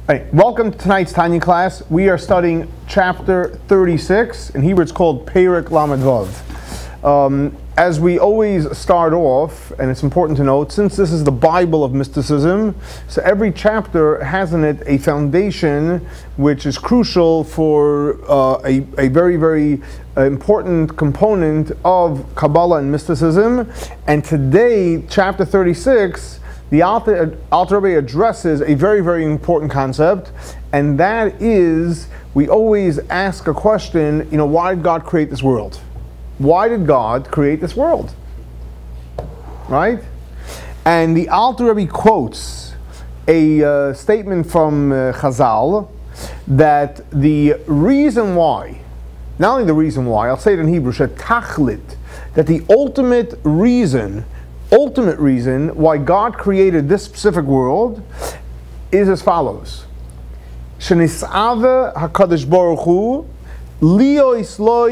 Right, welcome to tonight's Tanya class. We are studying chapter 36. In Hebrew it's called Perek Lamed Vav. As we always start off, and it's important to note, since this is the Bible of mysticism, so every chapter has in it a foundation which is crucial for a very, very important component of Kabbalah and mysticism. And today, chapter 36, the Alter Rabbi addresses a very, very important concept, and that is, we always ask a question, why did God create this world? Why did God create this world? Right? And the Alter Rabbi quotes a statement from Chazal that the reason why, not only the reason why, I'll say it in Hebrew, שתכלית, that the ultimate reason why God created this specific world is as follows. שנתאוה HaKadosh Baruch Hu להיות לו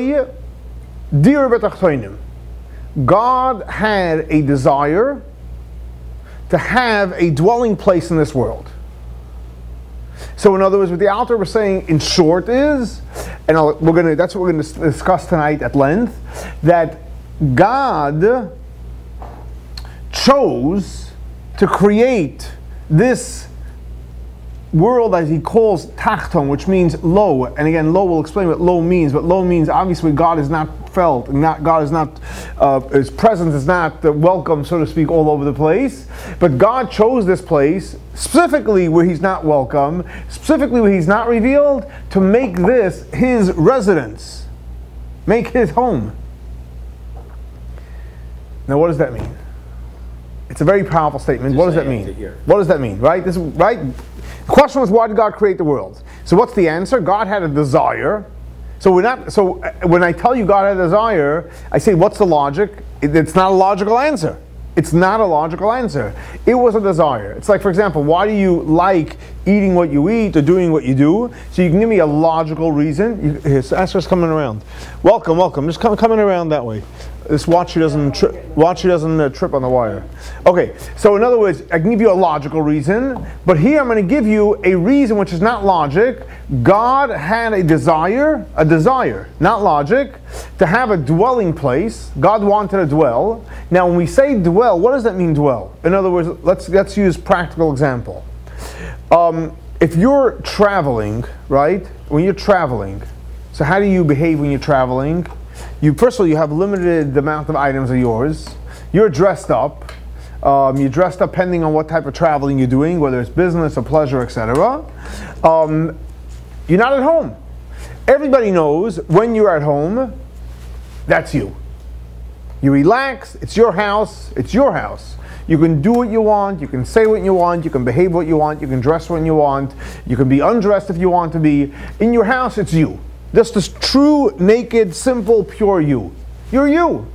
דירה בתחתונים. God had a desire to have a dwelling place in this world. So in other words, what the Alter was saying in short is, and that's what we're going to discuss tonight at length, that God chose to create this world as he calls tachton, which means low. And again, low, we'll explain what low means, but low means obviously God is not felt, God is not, his presence is not welcome, so to speak, all over the place. But God chose this place, specifically where he's not welcome, specifically where he's not revealed, to make this his residence, make his home. Now what does that mean? It's a very powerful statement. What does that mean? What does that mean? Right? This is right. The question was, why did God create the world? So what's the answer? God had a desire. So when I tell you God had a desire, I say, what's the logic? It's not a logical answer. It's not a logical answer. It was a desire. It's like, for example, why do you like eating what you eat or doing what you do? So you can give me a logical reason. Asher's coming around. Welcome. Just coming around that way. This watch doesn't trip on the wire. Okay, so in other words, I can give you a logical reason, but here I'm going to give you a reason which is not logic. God had a desire, not logic, to have a dwelling place. God wanted to dwell. Now when we say dwell, what does that mean, dwell? In other words, let's use practical example. If you're traveling, right? When you're traveling, so how do you behave when you're traveling? First of all, you have limited amount of items of yours. You're dressed up. You're dressed up depending on what type of traveling you're doing, whether it's business or pleasure, etc. You're not at home. Everybody knows when you're at home, that's you. You relax. It's your house. It's your house. You can do what you want. You can say what you want. You can behave what you want. You can dress when you want. You can be undressed if you want to be. In your house, it's you. Just this true, naked, simple, pure you. You're you.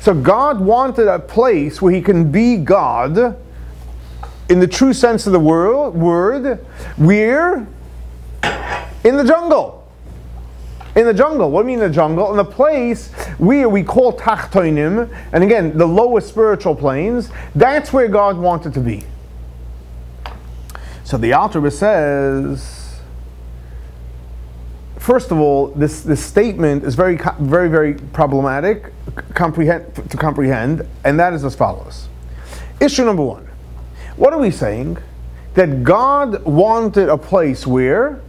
So God wanted a place where he can be God in the true sense of the word. Where? In the jungle. In the jungle. What do you mean in the jungle? In the place where we call tachtonim, and again, the lowest spiritual planes, that's where God wanted to be. So the Alter Rabbi says, first of all, this statement is very, very, very problematic to comprehend, and that is as follows. Issue number one. What are we saying? That God wanted a place where?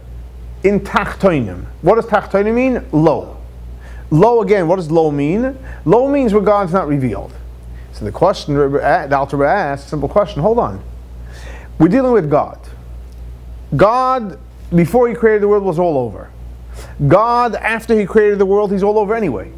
In Tachtonim. What does Tachtonim mean? Low. Low, again, what does low mean? Low means where God's not revealed. So the question the Alter Rabbi asks, simple question, hold on. We're dealing with God. God, before he created the world, was all over. God, after he created the world, he's all over anyway.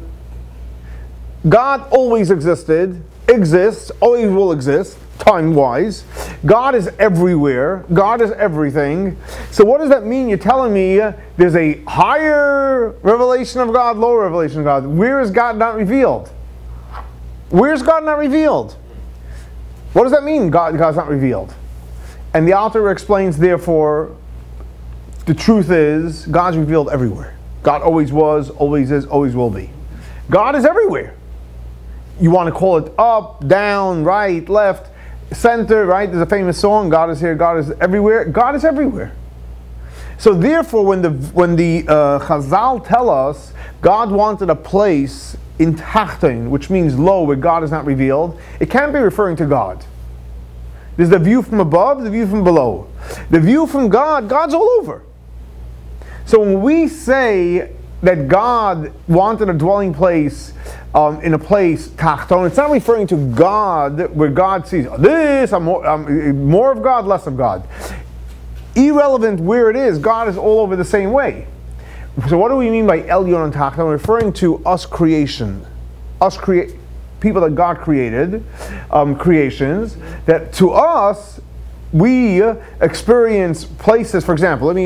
God always existed, exists, always will exist, time-wise. God is everywhere. God is everything. So what does that mean? You're telling me there's a higher revelation of God, lower revelation of God. Where is God not revealed? Where is God not revealed? What does that mean, God's not revealed? And the Alter explains, therefore, the truth is, God's revealed everywhere. God always was, always is, always will be. God is everywhere. You want to call it up, down, right, left, center, right? There's a famous song, God is here, God is everywhere. God is everywhere. So therefore, when the Chazal tell us God wanted a place in Tachton, which means low, where God is not revealed, it can't be referring to God. There's the view from above, the view from below. The view from God, God's all over. So when we say that God wanted a dwelling place in a place, Tachton, it's not referring to God, where God sees this, I'm more of God, less of God. Irrelevant where it is, God is all over the same way. So what do we mean by Elyon and Tachton? We're referring to us creation. People that God created, creations, that to us, we experience places, for example, I'm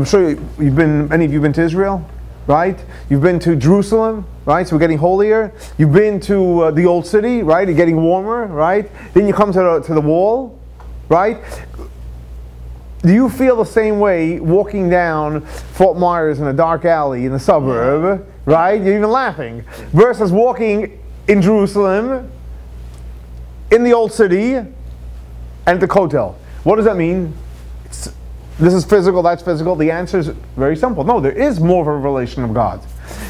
sure many of you have been to Israel, right? You've been to Jerusalem, right? So we're getting holier. You've been to the old city, right? You're getting warmer, right? Then you come to the wall, right? Do you feel the same way walking down Fort Myers in a dark alley in the suburb, right? You're even laughing. Versus walking in Jerusalem, in the old city, and at the Kotel. What does that mean? This is physical, that's physical. The answer is very simple. No, there is more of a revelation of God.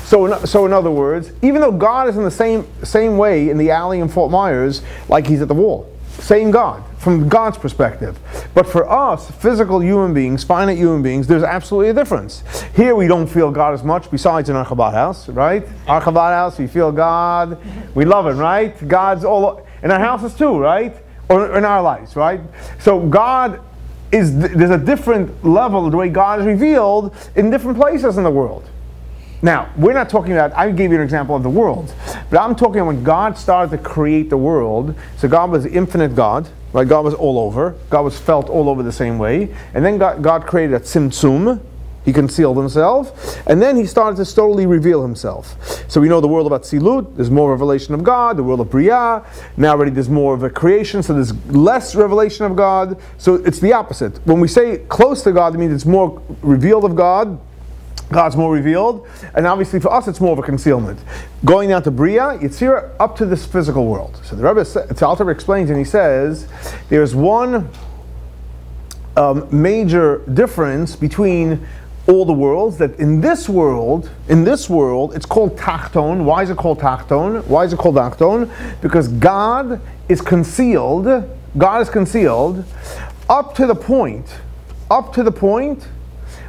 So in other words, even though God is in the same way in the alley in Fort Myers, like he's at the wall. Same God, from God's perspective. But for us, physical human beings, finite human beings, there's absolutely a difference. Here we don't feel God as much, besides in our Chabad house, right? Our Chabad house, we feel God, we love Him, right? God's all, in our houses too, right? Or in our lives, right? So God there's a different level of the way God is revealed in different places in the world. Now, we're not talking about, I gave you an example of the world, but I'm talking when God started to create the world. So God was the infinite God, right? God was all over. God was felt all over the same way. And then God created a tzimtzum. He concealed himself. And then he started to slowly reveal himself. So we know the world of Atzilut, there's more revelation of God. The world of Bariah, now already there's more of a creation, so there's less revelation of God. So it's the opposite. When we say close to God, it means it's more revealed of God. God's more revealed, and obviously for us it's more of a concealment. Going down to Bria, Yitzhira, up to this physical world. So the Rabbi, Rebbe explains, and he says, there's one major difference between all the worlds, that in this world, it's called Tachton. Why is it called Tachton? Why is it called Tachton? Because God is concealed up to the point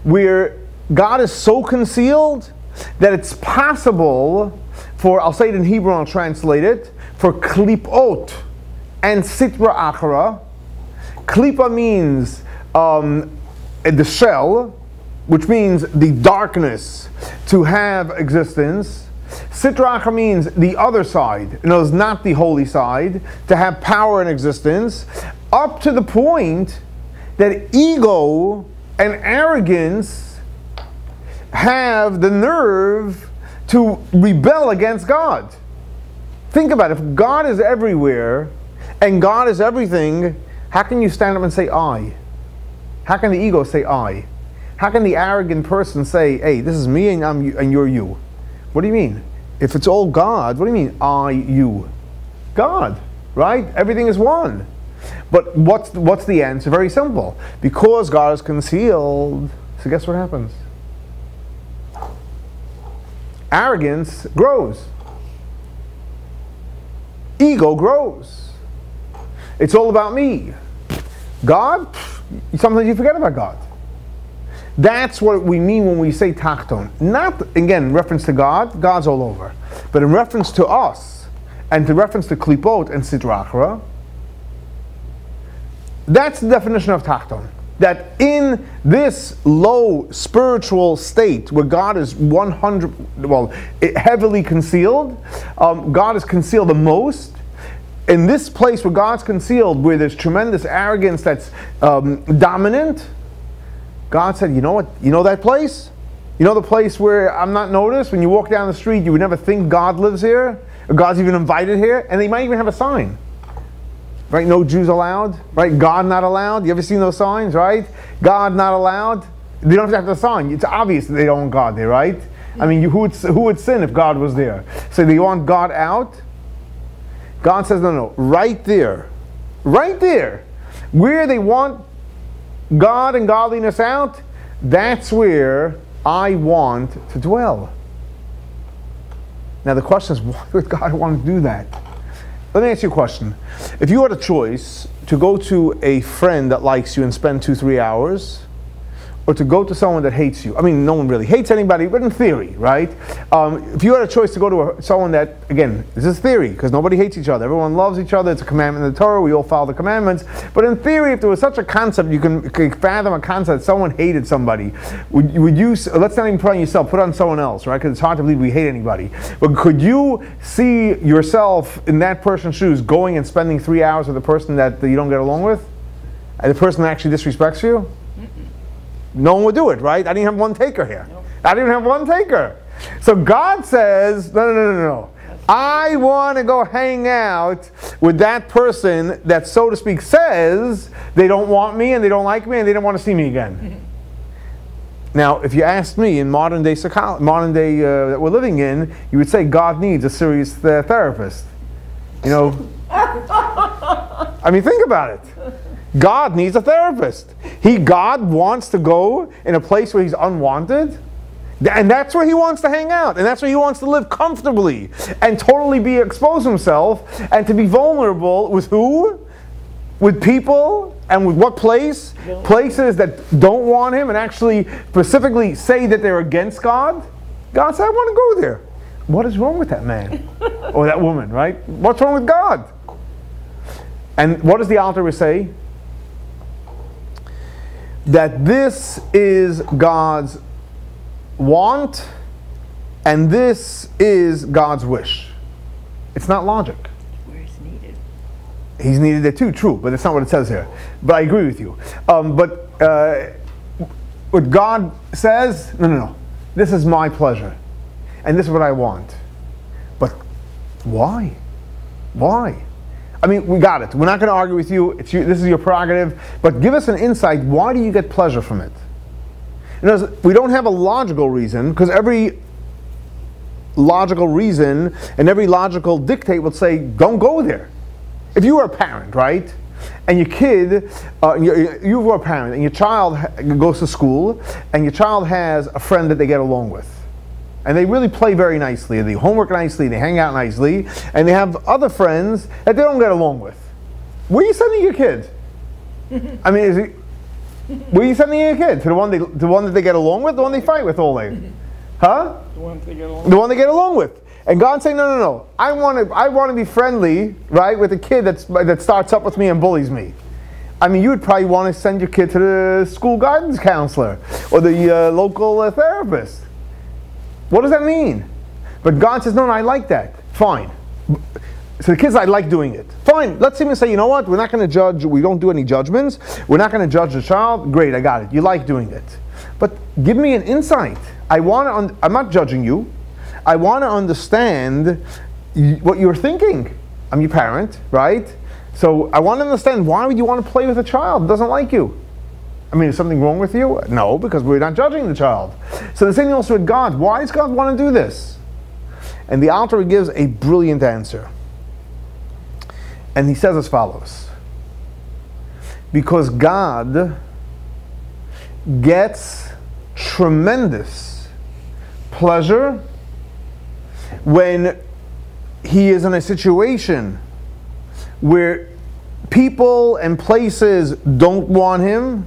where God is so concealed that it's possible for, I'll say it in Hebrew and I'll translate it, for klipot and sitra achara. Klipa means the shell, which means the darkness, to have existence. Sitra achara means the other side, no, it's not the holy side, to have power and existence, up to the point that ego and arrogance have the nerve to rebel against God. Think about it. If God is everywhere and God is everything, how can you stand up and say I? How can the ego say I? How can the arrogant person say, hey, this is me and I'm you, and you're you? What do you mean? If it's all God, what do you mean I, you? God, right? Everything is one. But what's the answer? Very simple. Because God is concealed, so guess what happens? Arrogance grows. Ego grows. It's all about me. God, sometimes you forget about God. That's what we mean when we say Tachton. Not, again, in reference to God, God's all over. But in reference to us, and to reference to Klipot and Sitra Achra, that's the definition of Tachton. That in this low spiritual state where God is heavily concealed, God is concealed the most. In this place where God's concealed, where there's tremendous arrogance that's dominant, God said, you know what? You know that place? You know the place where I'm not noticed? When you walk down the street, you would never think God lives here, or God's even invited here, and they might even have a sign. Right? No Jews allowed. Right? God not allowed. You ever seen those signs? Right? God not allowed. They don't have to have the sign. It's obvious that they don't want God there, right? I mean, who would sin if God was there? So they want God out? God says, no. Right there, where they want God and godliness out, that's where I want to dwell. Now the question is, why would God want to do that? Let me ask you a question. If you had a choice to go to a friend that likes you and spend 2-3 hours, or to go to someone that hates you. I mean, no one really hates anybody, but in theory, right? If you had a choice to go to someone that, again, this is theory, because nobody hates each other. Everyone loves each other. It's a commandment in the Torah. We all follow the commandments. But in theory, if there was such a concept, you can fathom a concept that someone hated somebody. Would you, let's not even put on yourself, put on someone else, right? Because it's hard to believe we hate anybody. But could you see yourself in that person's shoes going and spending 3 hours with the person that you don't get along with? And the person that actually disrespects you? No one would do it, right? I didn't have one taker here. Nope. I didn't have one taker. So God says, no. I want to go hang out with that person that, so to speak, says they don't want me and they don't like me and they don't want to see me again. Now, if you asked me in modern day that we're living in, you would say God needs a serious therapist. You know, I mean, think about it. God needs a therapist. God wants to go in a place where he's unwanted, and that's where he wants to hang out, and that's where he wants to live comfortably and totally expose himself and to be vulnerable with who? With people, and with what place? Places that don't want him and actually specifically say that they're against God. God said, I want to go there. What is wrong with that man or that woman, right? What's wrong with God? And what does the altar say? That this is God's want and this is God's wish. It's not logic. Where it's needed. He's needed there too, true, but that's not what it says here. But I agree with you. What God says, no. This is my pleasure. And this is what I want. But why? Why? I mean, we got it. We're not going to argue with you. This is your prerogative. But give us an insight. Why do you get pleasure from it? We don't have a logical reason, because every logical reason and every logical dictate will say, don't go there. If you were a parent, right, and your kid, you were a parent, and your child goes to school, and your child has a friend that they get along with. And they really play very nicely, and they homework nicely, they hang out nicely, and they have other friends that they don't get along with. Where are you sending your kid? I mean, where are you sending your kid? To the one that they get along with, the one they fight with all day? Huh? The one they get along with. The one they get along with. And God's saying, no. I want to be friendly, right, with a kid that starts up with me and bullies me. I mean, you would probably want to send your kid to the school guidance counselor or the local therapist. What does that mean? But God says, no, I like that. Fine. So the kids, I like doing it. Fine. Let's even say, you know what? We're not going to judge. We don't do any judgments. We're not going to judge the child. Great, I got it. You like doing it. But give me an insight. I'm not judging you. I want to understand what you're thinking. I'm your parent, right? So I want to understand, why would you want to play with a child that doesn't like you? I mean, is something wrong with you? No, because we're not judging the child. So the same thing also with God. Why does God want to do this? And the Alter gives a brilliant answer. And he says as follows. Because God gets tremendous pleasure when he is in a situation where people and places don't want him,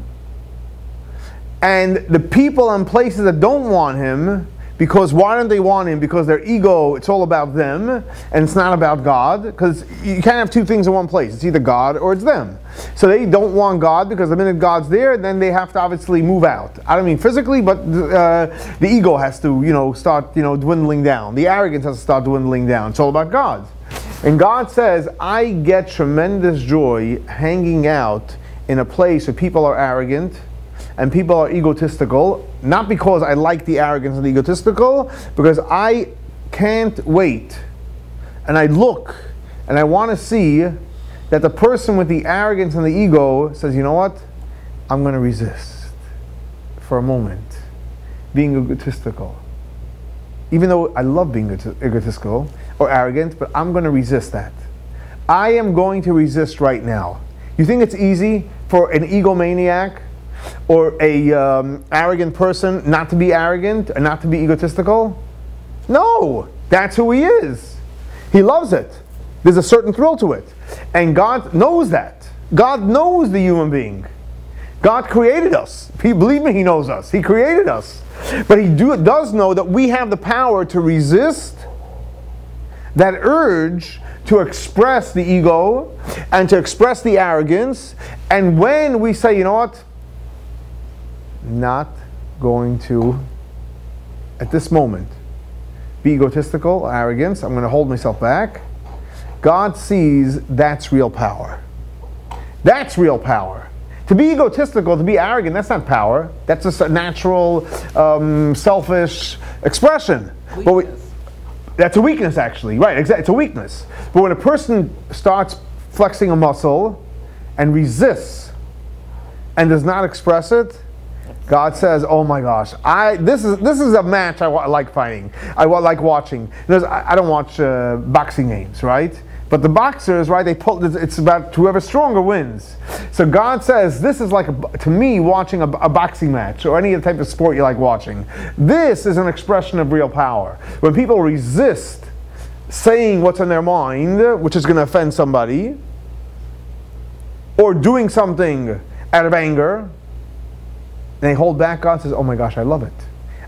and the people and places that don't want him, because why don't they want him? Because their ego, it's all about them, and it's not about God, because you can't have two things in one place. It's either God or it's them. So they don't want God, because the minute God's there, then they have to obviously move out. I don't mean physically, but the ego has to, start, dwindling down. The arrogance has to start dwindling down. It's all about God. And God says, I get tremendous joy hanging out in a place where people are arrogant and people are egotistical, not because I like the arrogance and the egotistical, because I can't wait. And I look and I want to see that the person with the arrogance and the ego says, you know what? I'm going to resist for a moment being egotistical. Even though I love being egotistical or arrogant, but I'm going to resist that. I am going to resist right now. You think it's easy for an egomaniac or a arrogant person not to be arrogant and not to be egotistical? No, that's who he is. He loves it. There's a certain thrill to it. And God knows that. God knows the human being. God created us. Believe me, He knows us. He created us. But He does know that we have the power to resist that urge to express the ego and to express the arrogance. And when we say, you know what, not going to, at this moment, be egotistical, arrogance, I'm going to hold myself back. God sees that's real power. That's real power. To be egotistical, to be arrogant, that's not power. That's just a natural, selfish expression. That's a weakness, actually. Right, exactly. It's a weakness. But when a person starts flexing a muscle and resists and does not express it, God says, oh my gosh, this is a match I like fighting. I like watching. I don't watch boxing games, right? But the boxers, right, it's about whoever stronger wins. So God says, this is like, to me, watching a boxing match or any type of sport you like watching. This is an expression of real power. When people resist saying what's in their mind, which is going to offend somebody, or doing something out of anger, and they hold back, God says, oh my gosh, I love it.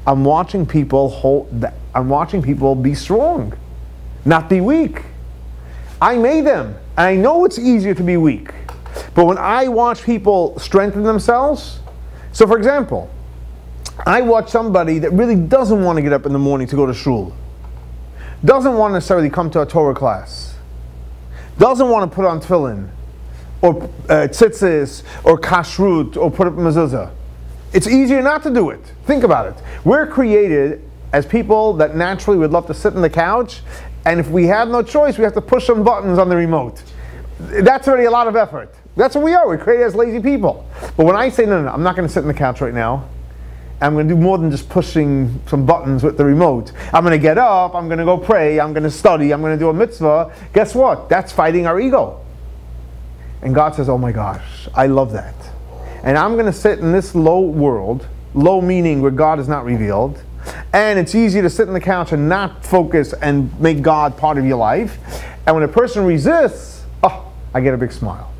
I'm watching people be strong, not be weak. I made them, and I know it's easier to be weak. But when I watch people strengthen themselves, so for example, I watch somebody that really doesn't want to get up in the morning to go to shul, doesn't want to necessarily come to a Torah class, doesn't want to put on tefillin, or tzitzis, or kashrut, or put up mezuzah. It's easier not to do it. Think about it. We're created as people that naturally would love to sit on the couch, and if we have no choice, we have to push some buttons on the remote. That's already a lot of effort. That's what we are. We're created as lazy people. But when I say, no, I'm not going to sit on the couch right now, I'm going to do more than just pushing some buttons with the remote. I'm going to get up, I'm going to go pray, I'm going to study, I'm going to do a mitzvah. Guess what? That's fighting our ego. And God says, oh my gosh, I love that. And I'm going to sit in this low world, low meaning where God is not revealed, and it's easy to sit on the couch and not focus and make God part of your life. And when a person resists, oh, I get a big smile.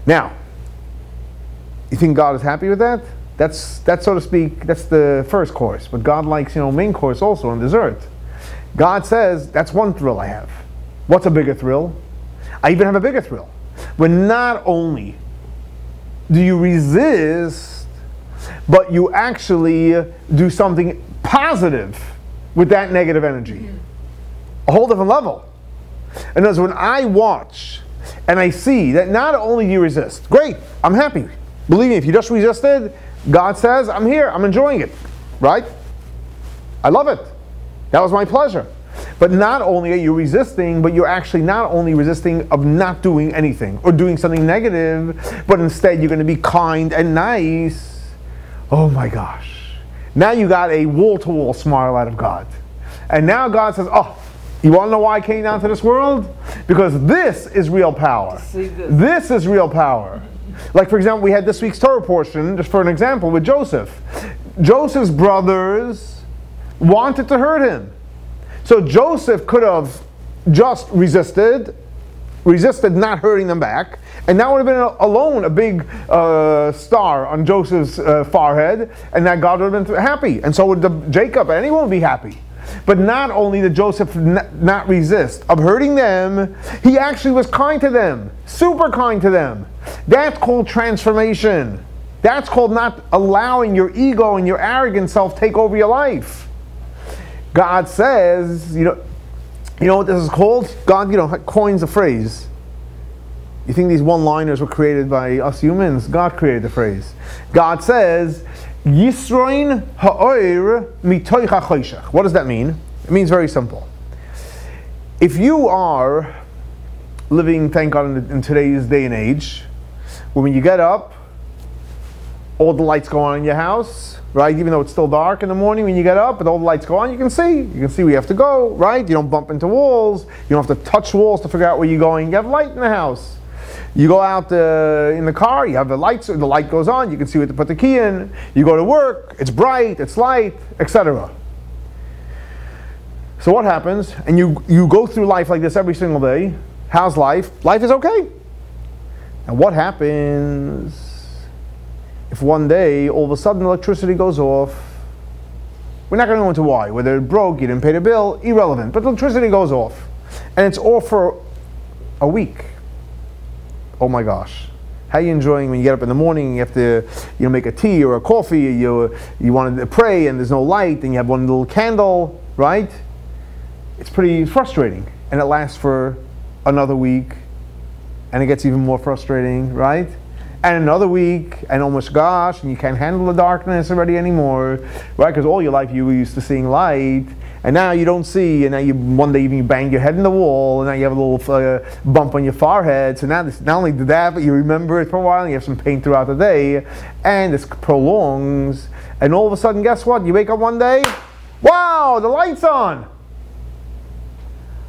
Now, you think God is happy with that? That's so to speak, that's the first course. But God likes, main course also and dessert. God says, that's one thrill I have. What's a bigger thrill? I even have a bigger thrill. When not only do you resist, but you actually do something positive with that negative energy. A whole different level. And as when I watch and I see that not only do you resist, great, I'm happy. Believe me, if you just resisted, God says, I'm here, I'm enjoying it. Right? I love it. That was my pleasure. But not only are you resisting, but you're actually not only resisting of not doing anything or doing something negative, but instead you're going to be kind and nice. Oh my gosh. Now you got a wall-to-wall smile out of God. And now God says, oh, you want to know why I came down to this world? Because this is real power. This is real power. Like, for example, we had this week's Torah portion, just for an example, with Joseph. Joseph's brothers wanted to hurt him. So Joseph could have just resisted not hurting them back, and that would have been alone a big star on Joseph's forehead, and that God would have been happy, and so would Jacob, anyone would be happy. But not only did Joseph not resist of hurting them, he actually was kind to them, super kind to them. That's called transformation. That's called not allowing your ego and your arrogant self take over your life. God says, you know what this is called? God, coins a phrase. You think these one-liners were created by us humans? God created the phrase. God says, Yisroin ha'or mitoch החשך. What does that mean? It means very simple. If you are living, thank God, in today's day and age, when you get up, all the lights go on in your house, right? Even though it's still dark in the morning, when you get up, but all the lights go on, you can see where you have to go, right? You don't bump into walls. You don't have to touch walls to figure out where you're going. You have light in the house. You go out in the car, you have the lights, the light goes on, you can see where to put the key in. You go to work, it's bright, it's light, etc. So what happens? And you go through life like this every single day. How's life? Life is okay. And what happens if one day, all of a sudden, electricity goes off? We're not going to go into why. Whether it broke, you didn't pay the bill, irrelevant. But electricity goes off. And it's off for a week. Oh my gosh. How are you enjoying when you get up in the morning and you have to make a tea or a coffee, you want to pray and there's no light and you have one little candle, right? It's pretty frustrating. And it lasts for another week and it gets even more frustrating, right? And another week, and oh my gosh, and you can't handle the darkness already anymore, right? Because all your life you were used to seeing light, and now you don't see, and now one day even you bang your head in the wall, and now you have a little bump on your forehead. So now not only did that, but you remember it for a while, and you have some pain throughout the day, and this prolongs, and all of a sudden, guess what? You wake up one day, wow, the light's on.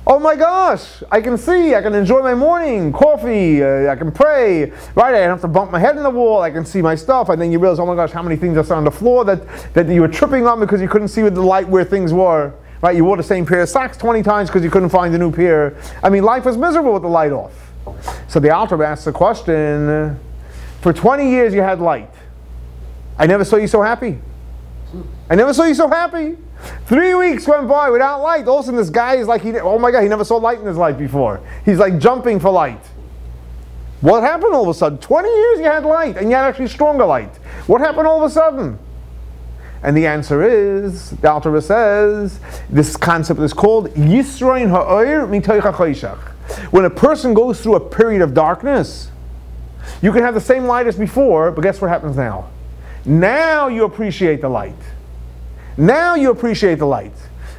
Oh my gosh, I can see, I can enjoy my morning, coffee, I can pray, right? I don't have to bump my head in the wall, I can see my stuff, and then you realize, oh my gosh, how many things are on the floor that you were tripping on because you couldn't see with the light where things were, right? You wore the same pair of socks 20 times because you couldn't find a new pair. I mean, life was miserable with the light off. So the Alter asks the question, for 20 years you had light. I never saw you so happy. I never saw you so happy. 3 weeks went by without light. All of a sudden this guy is like, oh my God, he never saw light in his life before. He's like jumping for light. What happened all of a sudden? 20 years you had light, and you had actually stronger light. What happened all of a sudden? And the answer is, the Alter says, this concept is called Yisroin ha'or mitach החשך. When a person goes through a period of darkness, you can have the same light as before, but guess what happens now? Now you appreciate the light. Now you appreciate the light.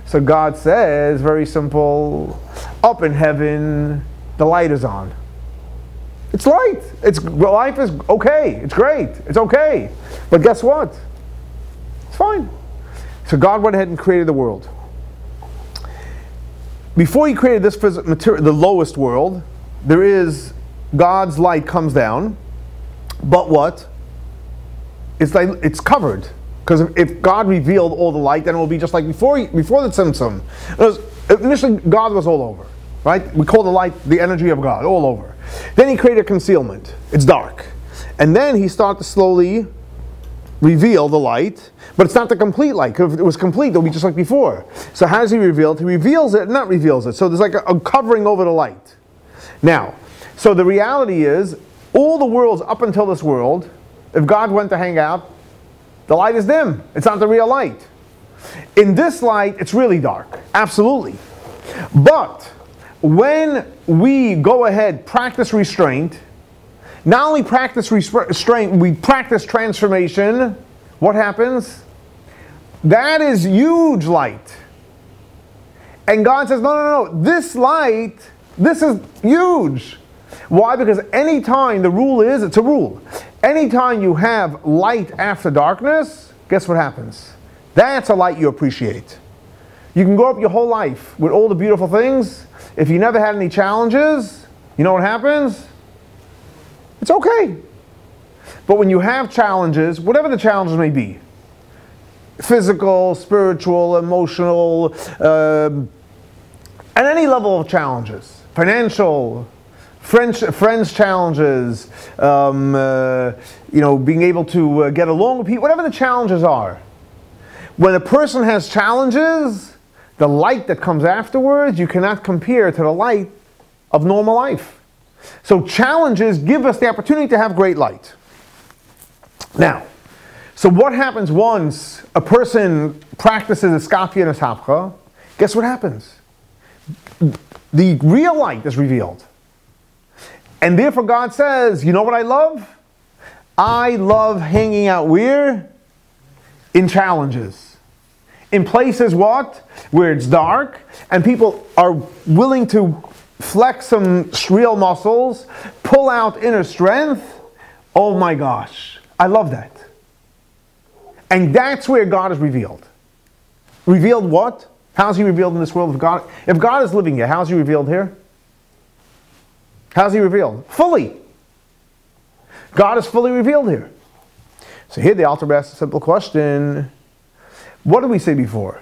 So God says, very simple, up in heaven, the light is on. It's light. Life is okay. It's great. It's okay. But guess what? It's fine. So God went ahead and created the world. Before He created this material, the lowest world, there is God's light comes down, but what? It's covered. Because if God revealed all the light, then it will be just like before the Tzimtzum. Initially, God was all over, right? We call the light the energy of God, all over. Then He created concealment. It's dark. And then He started to slowly reveal the light, but it's not the complete light. Because if it was complete, it would be just like before. So how does He reveal it? He reveals it, not reveals it. So there's like a covering over the light. Now, so the reality is, all the worlds up until this world, if God went to hang out, the light is dim. It's not the real light. In this light, it's really dark. Absolutely. But when we go ahead, practice restraint, not only practice restraint, we practice transformation, what happens? That is huge light. And God says, no, this light, this is huge. Why? Because anytime, the rule is, it's a rule. Anytime you have light after darkness, guess what happens? That's a light you appreciate. You can grow up your whole life with all the beautiful things. If you never had any challenges, you know what happens? It's okay. But when you have challenges, whatever the challenges may be, physical, spiritual, emotional, at any level of challenges, financial, friends challenges, being able to get along with people, whatever the challenges are. When a person has challenges, the light that comes afterwards, you cannot compare to the light of normal life. So challenges give us the opportunity to have great light. Now, so what happens once a person practices Iskafia and Ishapcha? Guess what happens? The real light is revealed. And therefore God says, you know what I love? I love hanging out where? In challenges. In places what? Where it's dark and people are willing to flex some real muscles, pull out inner strength. Oh my gosh, I love that. And that's where God is revealed. Revealed what? How is He revealed in this world? If God is living here, how is He revealed here? How's He revealed? Fully. God is fully revealed here. So here the Alter asks a simple question. What did we say before?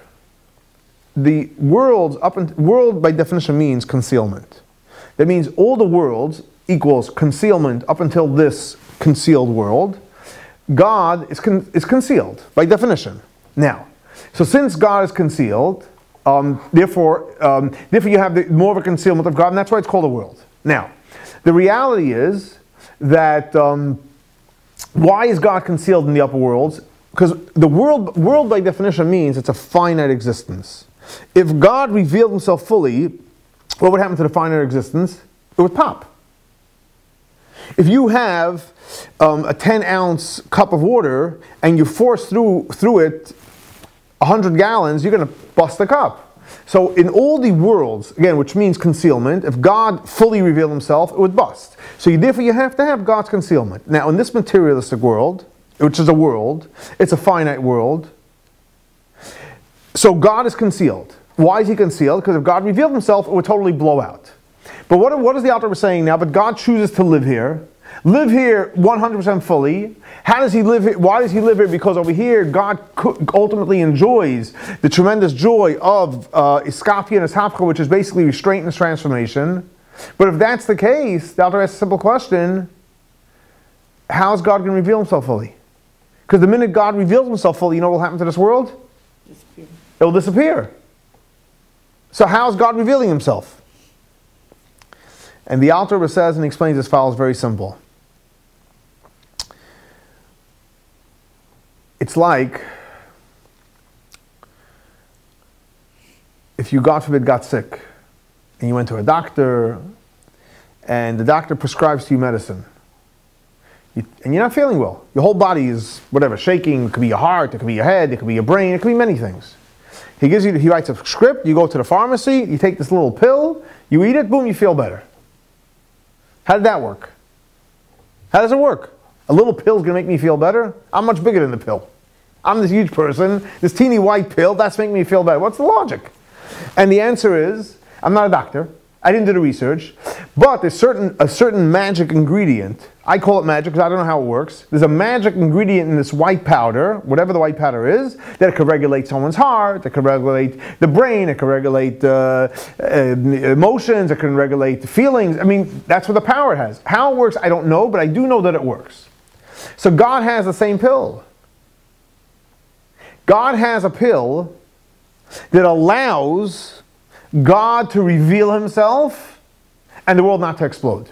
The world by definition means concealment. That means all the worlds equals concealment up until this concealed world. God is concealed by definition. Now, so since God is concealed, therefore you have more of a concealment of God, and that's why it's called a world. Now, the reality is that why is God concealed in the upper worlds? Because the world by definition means it's a finite existence. If God revealed himself fully, what would happen to the finite existence? It would pop. If you have a 10-ounce cup of water and you force through it 100 gallons, you're going to bust the cup. So in all the worlds, again, which means concealment, if God fully revealed himself, it would bust. So therefore you have to have God's concealment. Now in this materialistic world, which is a world, it's a finite world, so God is concealed. Why is he concealed? Because if God revealed himself, it would totally blow out. But what is the Alter saying now? But God chooses to live here 100% fully. How does he live here? Why does he live here? Because over here, God ultimately enjoys the tremendous joy of iskapia and ishapcha, which is basically restraint and transformation. But if that's the case, the Alter asks a simple question: how is God going to reveal himself fully? Because the minute God reveals himself fully, you know what will happen to this world? Disappear. It will disappear. So how is God revealing himself? And the Alter says and explains as follows, very simple. It's like if you, God forbid, got sick and you went to a doctor and the doctor prescribes to you medicine and you're not feeling well. Your whole body is whatever, shaking. It could be your heart, it could be your head, it could be your brain, it could be many things. He writes a script, you go to the pharmacy, you take this little pill, you eat it, boom, you feel better. How did that work? How does it work? A little pill's going to make me feel better? I'm much bigger than the pill. I'm this huge person. This teeny white pill, that's making me feel better. What's the logic? And the answer is, I'm not a doctor. I didn't do the research. But there's a certain magic ingredient. I call it magic because I don't know how it works. There's a magic ingredient in this white powder, whatever the white powder is, that it could regulate someone's heart, it could regulate the brain, it could regulate emotions, it can regulate the feelings. I mean, that's what the power has. How it works, I don't know, but I do know that it works. So God has the same pill. God has a pill that allows God to reveal himself and the world not to explode.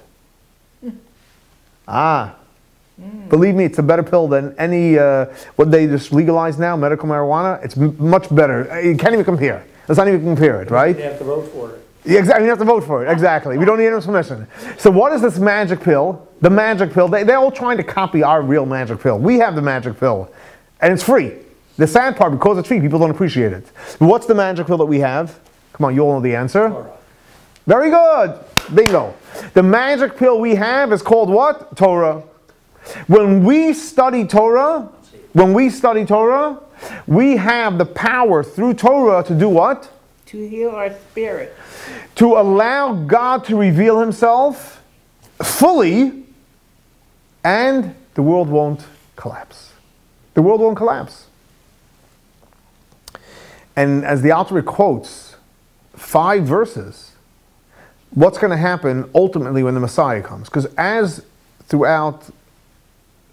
Believe me, it's a better pill than any, what they just legalized now, medical marijuana. It's much better. You can't even compare. Let's not even compare it, right? You have to vote for it. Yeah, exactly, you have to vote for it, exactly. We don't need anyone's permission. So what is this magic pill? The magic pill, they're all trying to copy our real magic pill. We have the magic pill, and it's free. The sad part, because it's free, people don't appreciate it. But what's the magic pill that we have? Come on, you all know the answer. Torah. Very good. Bingo. The magic pill we have is called what? Torah. When we study Torah, we have the power through Torah to do what? To heal our spirit. To allow God to reveal himself fully, and the world won't collapse. The world won't collapse. And as the Alter quotes 5 verses, what's going to happen ultimately when the Messiah comes? Because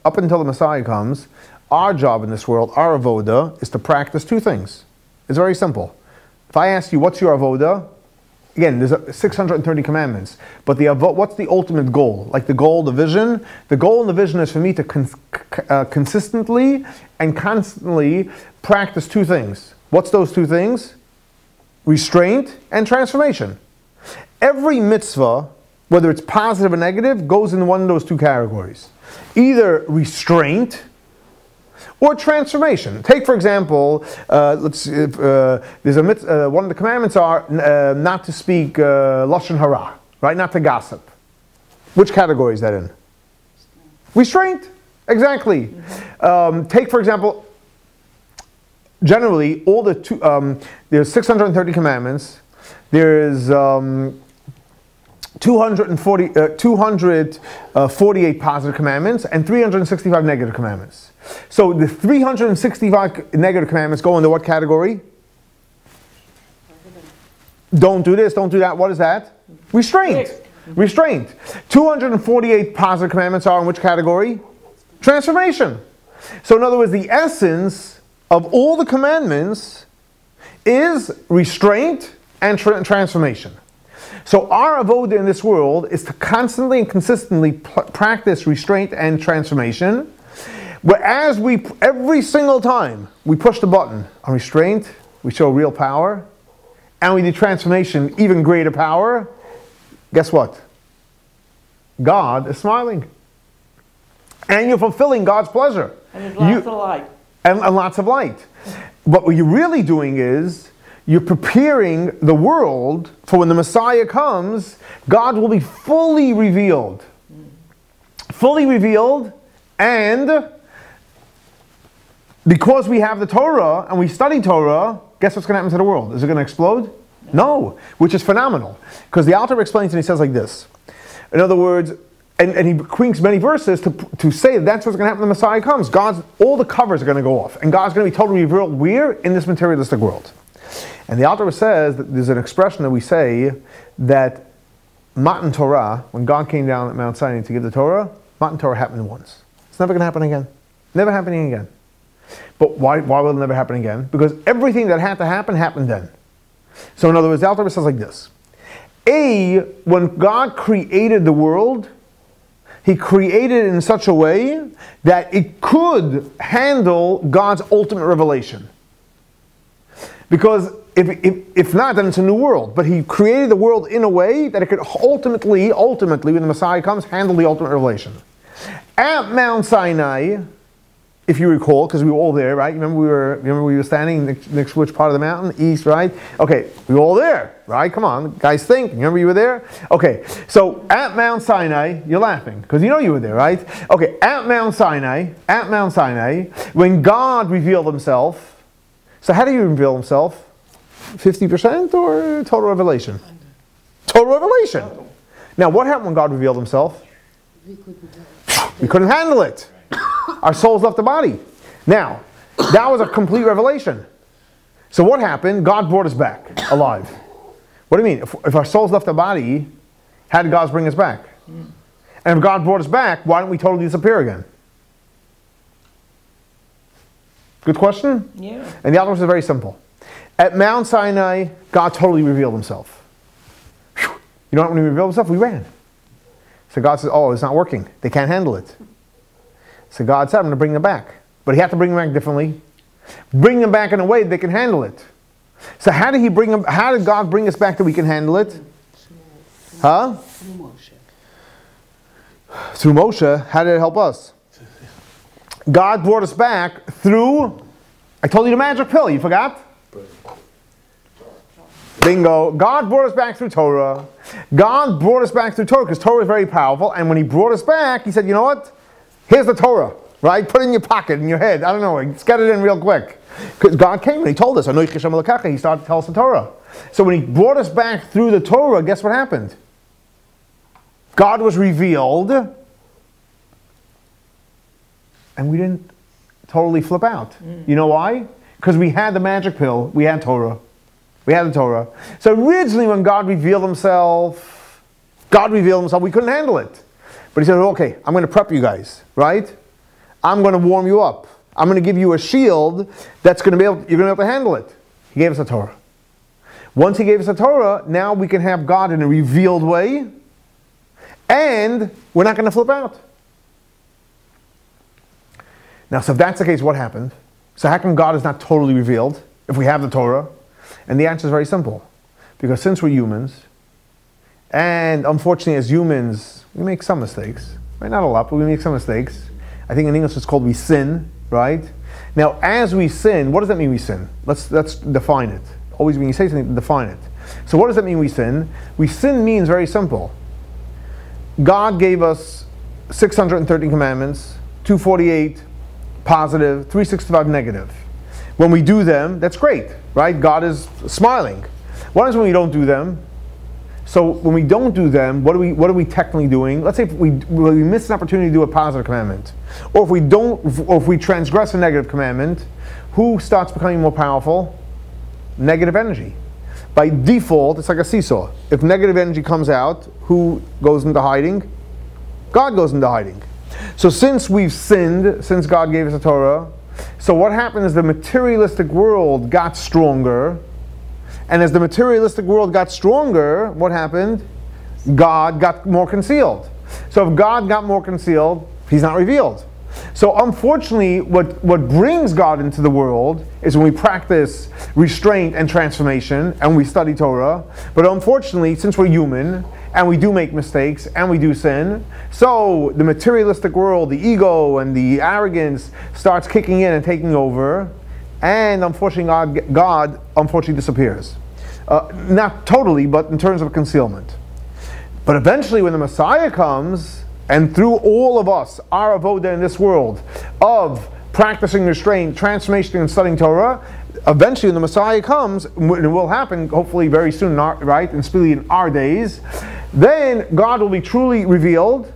up until the Messiah comes, our job in this world, our avoda, is to practice 2 things. It's very simple. If I ask you, what's your avoda? Again, there's 630 commandments. But what's the ultimate goal? Like the goal, the vision? The goal and the vision is for me to consistently and constantly practice 2 things. What's those 2 things? Restraint and transformation. Every mitzvah, whether it's positive or negative, goes in one of those 2 categories. Either restraint or transformation. Take, for example, there's a mitzvah, one of the commandments are not to speak lashon hara, right? Not to gossip. Which category is that in? Restraint. Exactly. Take, for example, generally, all the there's 630 commandments. There's 248 positive commandments and 365 negative commandments. So the 365 negative commandments go into what category? Don't do this, don't do that. What is that? Restraint. Restraint. 248 positive commandments are in which category? Transformation. So in other words, the essence of all the commandments is restraint and transformation. So our avodah in this world is to constantly and consistently practice restraint and transformation. Whereas every single time we push the button on restraint, we show real power, and we do transformation, even greater power, guess what? God is smiling. And you're fulfilling God's pleasure. And there's lots of light. And lots of light. But what you're really doing is, you're preparing the world for when the Messiah comes, God will be fully revealed. Fully revealed, and because we have the Torah and we study Torah, guess what's going to happen to the world? Is it going to explode? No, which is phenomenal. Because the author explains and he says like this. In other words, and he quinks many verses to say that's what's going to happen when the Messiah comes. All the covers are going to go off. And God's going to be totally revealed where? In this materialistic world. And the author says that there's an expression that we say that Matan Torah, when God came down at Mount Sinai to give the Torah, Matan Torah happened once. It's never going to happen again. Never happening again. But why will it never happen again? Because everything that had to happen happened then. So in other words, the author says like this. When God created the world, He created it in such a way that it could handle God's ultimate revelation. Because if not, then it's a new world. But He created the world in a way that it could ultimately, when the Messiah comes, handle the ultimate revelation. At Mount Sinai, if you recall, because we were all there, right? Remember we were standing next to which part of the mountain? East, right? Okay, we were all there, right? Come on, guys think. Remember you were there? Okay, so at Mount Sinai, you're laughing, because you know you were there, right? Okay, at Mount Sinai, when God revealed Himself, so how do you reveal Himself? 50% or total revelation? Total revelation. Now what happened when God revealed Himself? We couldn't handle it. Our souls left the body. Now, that was a complete revelation. So what happened? God brought us back alive. What do you mean? If our souls left the body, how did God bring us back? And if God brought us back, why don't we totally disappear again? Good question? Yeah. And the answer is very simple. At Mount Sinai, God totally revealed Himself. You know what? When He revealed Himself, we ran. So God says, oh, it's not working. They can't handle it. So God said, I'm going to bring them back. But He had to bring them back differently. Bring them back in a way they can handle it. So how did God bring us back that we can handle it? Huh? Through Moshe. How did it help us? God brought us back through, I told you the magic pill, you forgot? Bingo. God brought us back through Torah. God brought us back through Torah because Torah is very powerful. And when He brought us back, He said, you know what? Here's the Torah, right? Put it in your pocket, in your head. I don't know. Let's get it in real quick. Because God came and He told us, He started to tell us the Torah. So when He brought us back through the Torah, guess what happened? God was revealed, and we didn't totally flip out. You know why? Because we had the magic pill. We had Torah. We had the Torah. So originally when God revealed Himself, we couldn't handle it. But He said, okay, I'm going to prep you guys, right? I'm going to warm you up. I'm going to give you a shield that's going to be able, you're going to be able to handle it. He gave us the Torah. Once He gave us the Torah, now we can have God in a revealed way, and we're not going to flip out. Now, so if that's the case, what happened? So how come God is not totally revealed if we have the Torah? And the answer is very simple. Because since we're humans, and unfortunately as humans, we make some mistakes. Right? Not a lot, but we make some mistakes. I think in English it's called we sin, right? Now, as we sin, what does that mean we sin? Let's define it. Always when you say something, define it. So what does that mean we sin? We sin means very simple. God gave us 613 commandments, 248 positive, 365 negative. When we do them, that's great, right? God is smiling. What happens when we don't do them? So when we don't do them, what are we technically doing? Let's say if we miss an opportunity to do a positive commandment, or if we transgress a negative commandment, who starts becoming more powerful? Negative energy. By default, it's like a seesaw. If negative energy comes out, who goes into hiding? God goes into hiding. So since we've sinned, since God gave us a Torah, so what happened is the materialistic world got stronger. And as the materialistic world got stronger, what happened? God got more concealed. So if God got more concealed, he's not revealed. So unfortunately, what brings God into the world is when we practice restraint and transformation and we study Torah. But unfortunately, since we're human and we do make mistakes and we do sin, so the materialistic world, the ego and the arrogance starts kicking in and taking over, and unfortunately God unfortunately disappears. Not totally, but in terms of concealment. But eventually when the Messiah comes, and through all of us, our avoda in this world of practicing restraint, transformation, and studying Torah, eventually when the Messiah comes, and it will happen hopefully very soon, right, and speedily in our days, then God will be truly revealed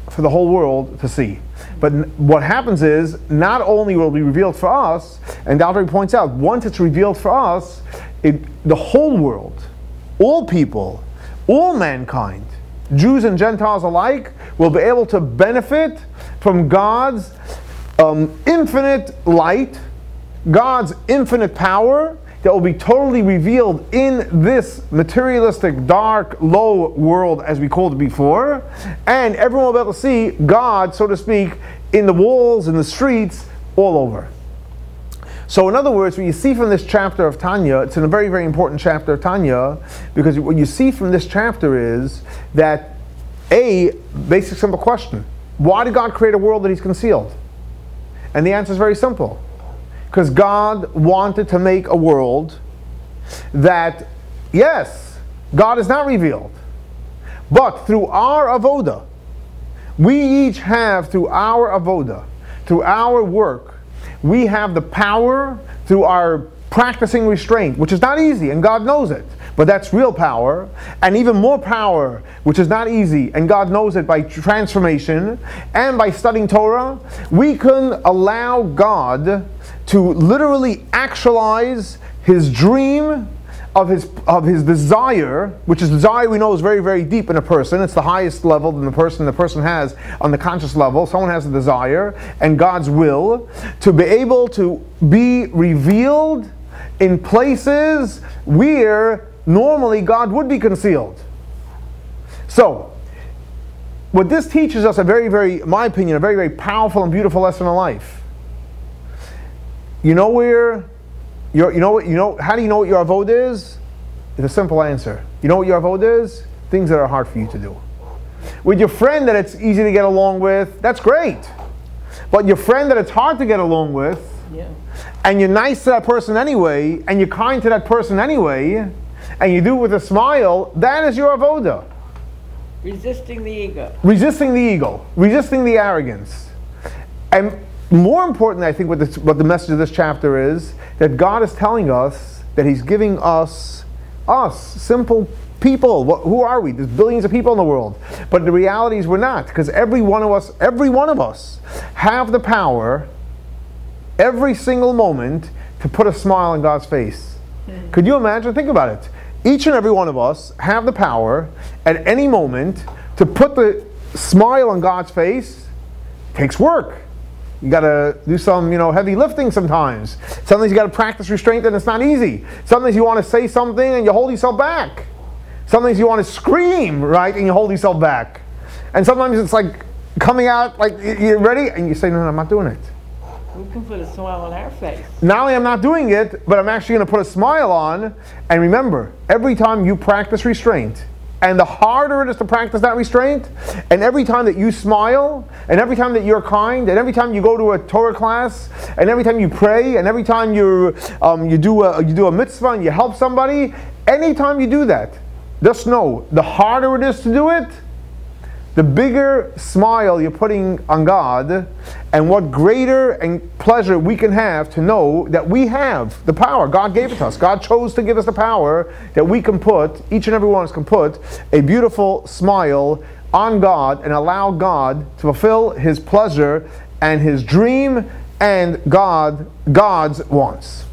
for the whole world to see. But what happens is, not only will it be revealed for us, and Dr. points out, once it's revealed for us, the whole world, all people, all mankind, Jews and Gentiles alike, will be able to benefit from God's infinite light, God's infinite power that will be totally revealed in this materialistic, dark, low world as we called it before, and everyone will be able to see God, so to speak, in the walls, in the streets, all over. So in other words, what you see from this chapter of Tanya, it's in a very, very important chapter of Tanya, because what you see from this chapter is that a basic simple question: why did God create a world that he's concealed? And the answer is very simple. Because God wanted to make a world that, yes, God is not revealed, but through our avoda, we each have, through our avoda, through our work, we have the power through our practicing restraint, which is not easy, and God knows it, but that's real power, and even more power, which is not easy, and God knows it, by transformation and by studying Torah. We can allow God to literally actualize his dream of his desire, which is desire we know is very, very deep in a person. It's the highest level than the person has on the conscious level. Someone has a desire, and God's will to be able to be revealed in places where normally God would be concealed. So, what this teaches us, a very, very, in my opinion, a very, very powerful and beautiful lesson in life. You know where, how do you know what your avoda is? It's a simple answer. You know what your avoda is? Things that are hard for you to do. With your friend that it's easy to get along with, that's great. But your friend that it's hard to get along with, and you're nice to that person anyway, and you're kind to that person anyway, and you do it with a smile, that is your avoda. Resisting the ego. Resisting the ego. Resisting the arrogance. And more important, I think, what the message of this chapter is, that God is telling us that he's giving us, simple people. Who are we? There's billions of people in the world. But the reality is we're not, because every one of us have the power, every single moment, to put a smile on God's face. Could you imagine? Think about it. Each and every one of us have the power at any moment to put the smile on God's face. It takes work. You got to do some, heavy lifting sometimes. Sometimes you got to practice restraint, and it's not easy. Sometimes you want to say something and you hold yourself back. Sometimes you want to scream, right, and you hold yourself back. And sometimes it's like coming out, like you're ready, and you say, no, I'm not doing it. We can put a smile on our face. Not only I'm not doing it, but I'm actually going to put a smile on. And remember, every time you practice restraint, and the harder it is to practice that restraint, and every time that you smile, and every time that you're kind, and every time you go to a Torah class, and every time you pray, and every time you do a mitzvah and you help somebody, anytime you do that, just know, the harder it is to do it, the bigger smile you're putting on God, and what greater and pleasure we can have to know that we have the power. God gave it to us. God chose to give us the power that we can put, each and every one of us can put, a beautiful smile on God and allow God to fulfill His pleasure and His dream and God's wants.